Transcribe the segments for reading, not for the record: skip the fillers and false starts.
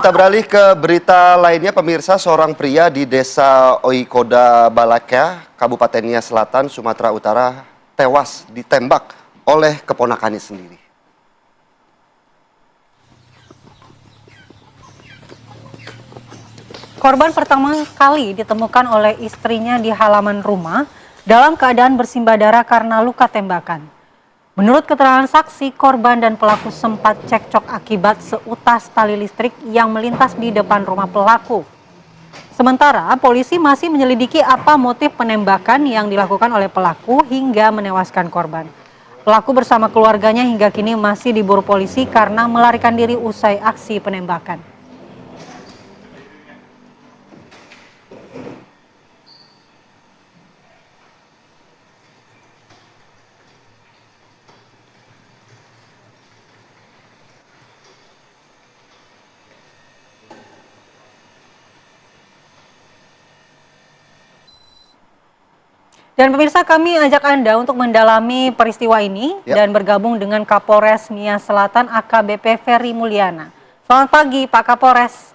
Kita beralih ke berita lainnya, pemirsa. Seorang pria di desa Oikoda Balaka, Kabupaten Nias Selatan, Sumatera Utara, tewas ditembak oleh keponakannya sendiri. Korban pertama kali ditemukan oleh istrinya di halaman rumah dalam keadaan bersimbah darah karena luka tembakan. Menurut keterangan saksi, korban dan pelaku sempat cekcok akibat seutas tali listrik yang melintas di depan rumah pelaku. Sementara polisi masih menyelidiki apa motif penembakan yang dilakukan oleh pelaku hingga menewaskan korban. Pelaku bersama keluarganya hingga kini masih diburu polisi karena melarikan diri usai aksi penembakan. Dan pemirsa, kami ajak Anda untuk mendalami peristiwa ini dan bergabung dengan Kapolres Nias Selatan AKBP Ferry Mulyana. Selamat pagi Pak Kapolres.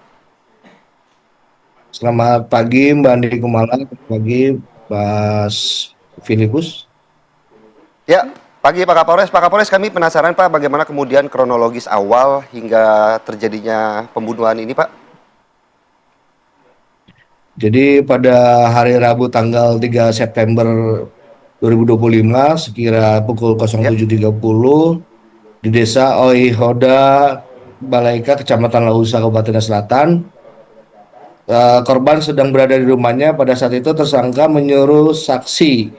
Selamat pagi Mbak Andi Kumala, selamat pagi Mas Filipus. Ya, pagi Pak Kapolres. Pak Kapolres, kami penasaran Pak, bagaimana kemudian kronologis awal hingga terjadinya pembunuhan ini Pak? Jadi pada hari Rabu tanggal 3 September 2025 sekira pukul 07.30 di desa Oihoda Balaika, Kecamatan Lausa, Kabupaten Selatan, korban sedang berada di rumahnya. Pada saat itu tersangka menyuruh saksi,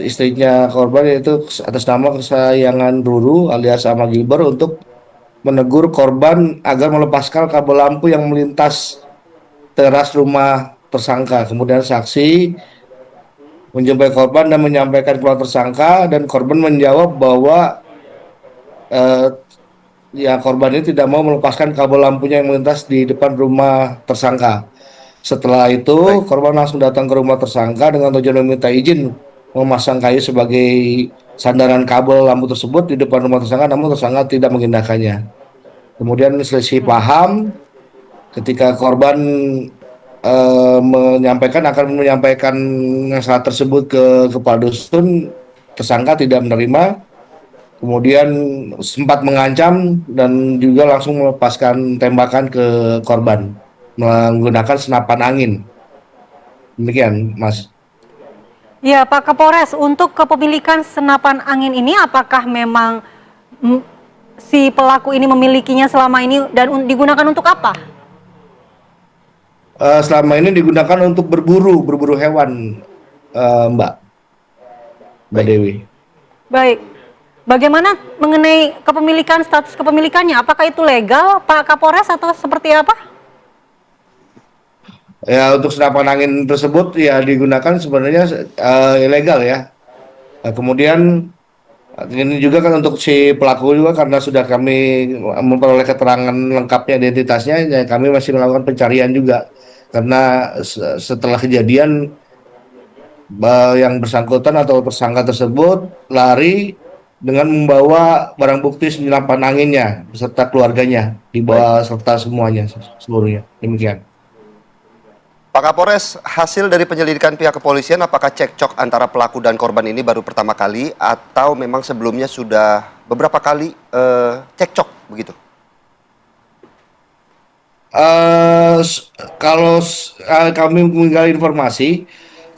istrinya korban, yaitu atas nama kesayangan Ruru alias Ama Gilber, untuk menegur korban agar melepaskan kabel lampu yang melintas teras rumah tersangka. Kemudian saksi menjumpai korban dan menyampaikan kepada tersangka, dan korban menjawab bahwa korban ini tidak mau melepaskan kabel lampunya yang melintas di depan rumah tersangka. Setelah itu korban langsung datang ke rumah tersangka dengan tujuan meminta izin memasang kayu sebagai sandaran kabel lampu tersebut di depan rumah tersangka, namun tersangka tidak mengindahkannya. Kemudian selisih paham ketika korban akan menyampaikan masalah tersebut ke kepala dusun, tersangka tidak menerima, kemudian sempat mengancam dan juga langsung melepaskan tembakan ke korban menggunakan senapan angin. Demikian, Mas. Ya, Pak Kapolres, untuk kepemilikan senapan angin ini apakah memang si pelaku ini memilikinya selama ini dan digunakan untuk apa? Selama ini digunakan untuk berburu hewan, Mbak Dewi. Baik. Bagaimana mengenai status kepemilikannya? Apakah itu legal, Pak Kapolres, atau seperti apa? Ya, untuk senapan angin tersebut ya digunakan sebenarnya ilegal ya. Kemudian ini juga kan untuk si pelaku juga, karena sudah kami memperoleh keterangan lengkapnya identitasnya, ya kami masih melakukan pencarian juga. Karena setelah kejadian yang bersangkutan atau tersangka tersebut lari dengan membawa barang bukti senapan anginnya beserta keluarganya, dibawa serta seluruhnya. Demikian. Pak Kapolres, hasil dari penyelidikan pihak kepolisian, apakah cekcok antara pelaku dan korban ini baru pertama kali atau memang sebelumnya sudah beberapa kali cekcok begitu? Kalau kami menggali informasi,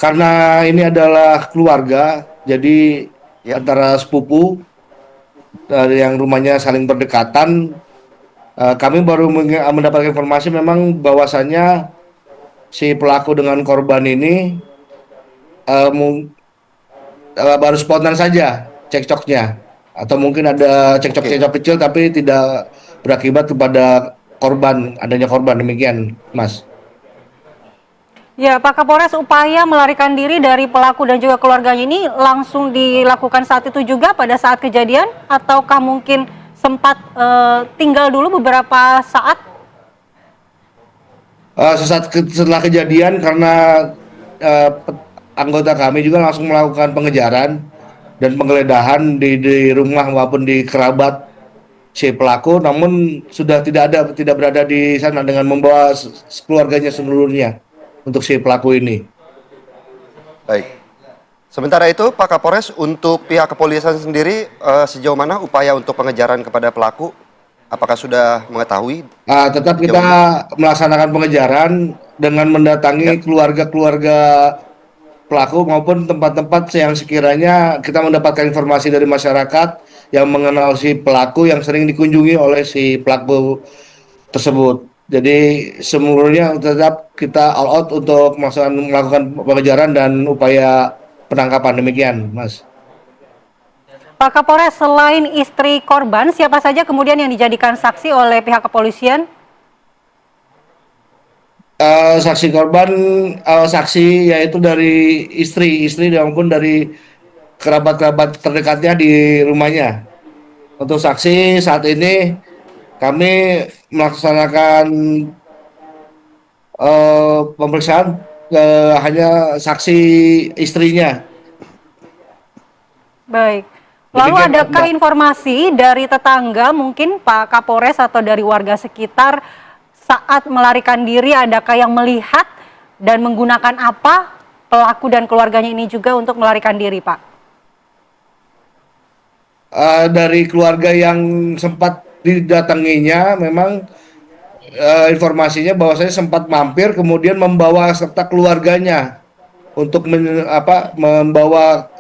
karena ini adalah keluarga, jadi antara sepupu yang rumahnya saling berdekatan, kami baru mendapatkan informasi memang bahwasannya si pelaku dengan korban ini baru spontan saja cekcoknya, atau mungkin ada cekcok-cekcok kecil tapi tidak berakibat kepada adanya korban. Demikian, Mas. Ya, Pak Kapolres, upaya melarikan diri dari pelaku dan juga keluarganya ini langsung dilakukan saat itu juga pada saat kejadian, ataukah mungkin sempat tinggal dulu beberapa saat? Setelah kejadian, karena anggota kami juga langsung melakukan pengejaran dan penggeledahan di rumah maupun di kerabat si pelaku, namun sudah tidak berada di sana dengan membawa keluarganya seluruhnya untuk si pelaku ini. Baik. Sementara itu, Pak Kapolres, untuk pihak kepolisian sendiri sejauh mana upaya untuk pengejaran kepada pelaku? Apakah sudah mengetahui? Tetap sejauh kita ini? melaksanakan pengejaran dengan mendatangi Ya. keluarga-keluarga pelaku maupun tempat-tempat yang sekiranya kita mendapatkan informasi dari masyarakat yang mengenal si pelaku yang sering dikunjungi oleh si pelaku tersebut. Jadi seluruhnya tetap kita all out untuk melakukan pengejaran dan upaya penangkapan, demikian, Mas. Pak Kapolres, selain istri korban, siapa saja kemudian yang dijadikan saksi oleh pihak kepolisian? Saksi korban, saksi yaitu dari istri maupun dari kerabat-kerabat terdekatnya di rumahnya. Untuk saksi saat ini kami melaksanakan pemeriksaan hanya saksi istrinya. Baik. Lalu Demikian, adakah Mbak. informasi dari tetangga mungkin Pak Kapolres atau dari warga sekitar saat melarikan diri, adakah yang melihat dan menggunakan apa pelaku dan keluarganya ini juga untuk melarikan diri, Pak? Dari keluarga yang sempat didatanginya memang informasinya bahwa saya sempat mampir kemudian membawa serta keluarganya untuk membawa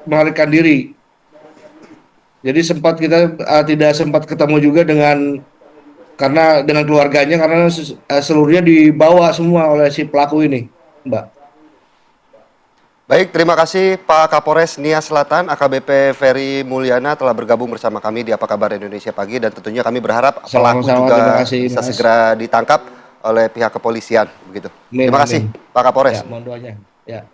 melarikan diri. Jadi sempat kita tidak sempat ketemu juga dengan keluarganya karena seluruhnya dibawa semua oleh si pelaku ini, Mbak. Baik, terima kasih Pak Kapolres Nia Selatan, AKBP Ferry Mulyana telah bergabung bersama kami di Apa Kabar Indonesia Pagi, dan tentunya kami berharap pelaku Sama-sama, terima juga kasih, bisa Mas. segera ditangkap oleh pihak kepolisian begitu. Amin, Terima kasih amin. Pak Kapolres. Ya, mohon doanya. Ya.